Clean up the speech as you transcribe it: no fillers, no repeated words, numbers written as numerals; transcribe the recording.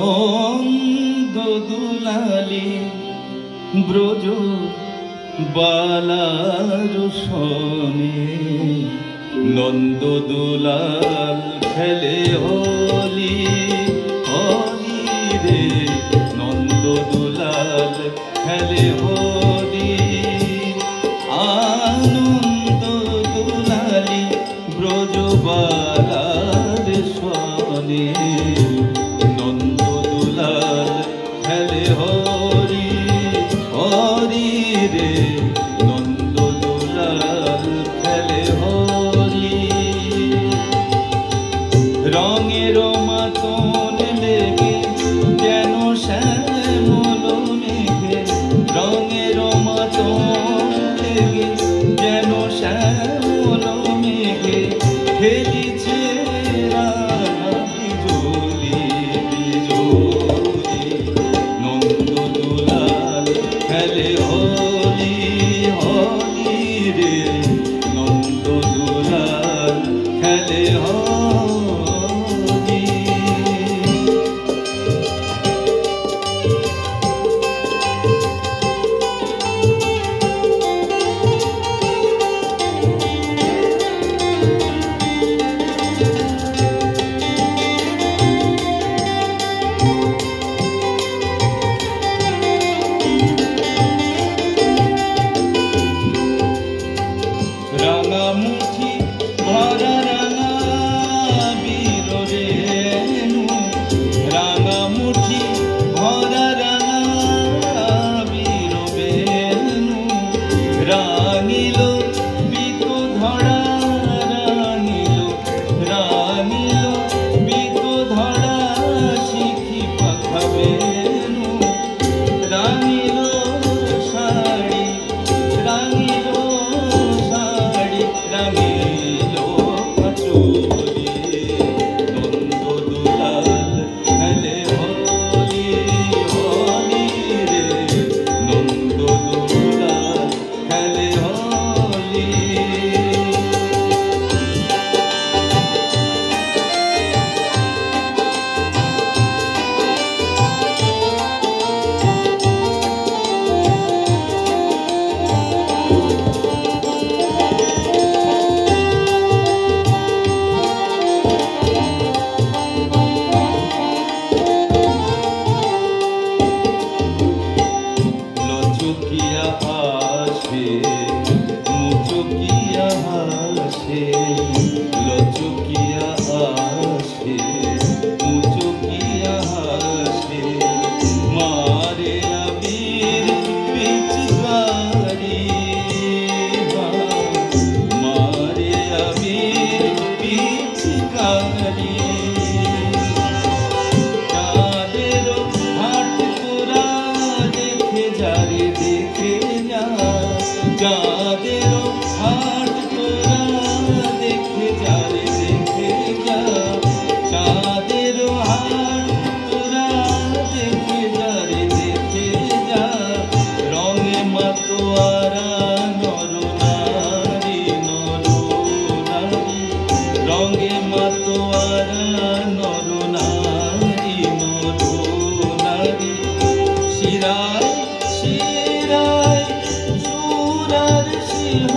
আনন্দ দুলালি ব্রজ বালার শোনে নন্দ দুলাল খেলে হোলি হোলি রে নন্দ দুলাল খেলে হোলি আনন্দ দুলালি ব্রজ বালার শোনে নন্দ দুলাল খেলে হরি হরি রে নন্দ দুলাল খেলে হরি রঙের মাতন লেগে যেন শ্যামল মেঘে রঙের মাতন লেগে যেন শ্যামল মেঘে খেলিছে রাধা বিজলি বিজলি নন্দ দুলাল খেলে হোলি হোলি রে নন্দ দুলাল খেলে হোলি রাঙামুঠি ভরা রাঙা বীর রেণু রাঙামুঠি ভরা রাঙা বীর বেণু রাঙিল বিত ধরা রাঙিল রাঙিল বিত ধরা শিখি পাখা বেণু রাঙিল শাড়ি রাঙিল রাঙিল পাচুরি নন্দ দুলাল খেলে হোলি হোলি রে নন্দ দুলাল খেলে হোলি লচকিয়া হাসে মুচকিয়া হাসে লচকিয়া হাসে মুচকিয়া হাসে মারে আবির পিচকারি মারে আবির পিচকারি যাদের হাট তোরা দেখে যা রে দেখে যা যাদের হাট তোরা দেখে যা রে দেখে যা রঙে মাতোয়ারা নর নারী রঙে মাতোয়ারা নর নারী শিরায় শিরায় সুরার সিংহ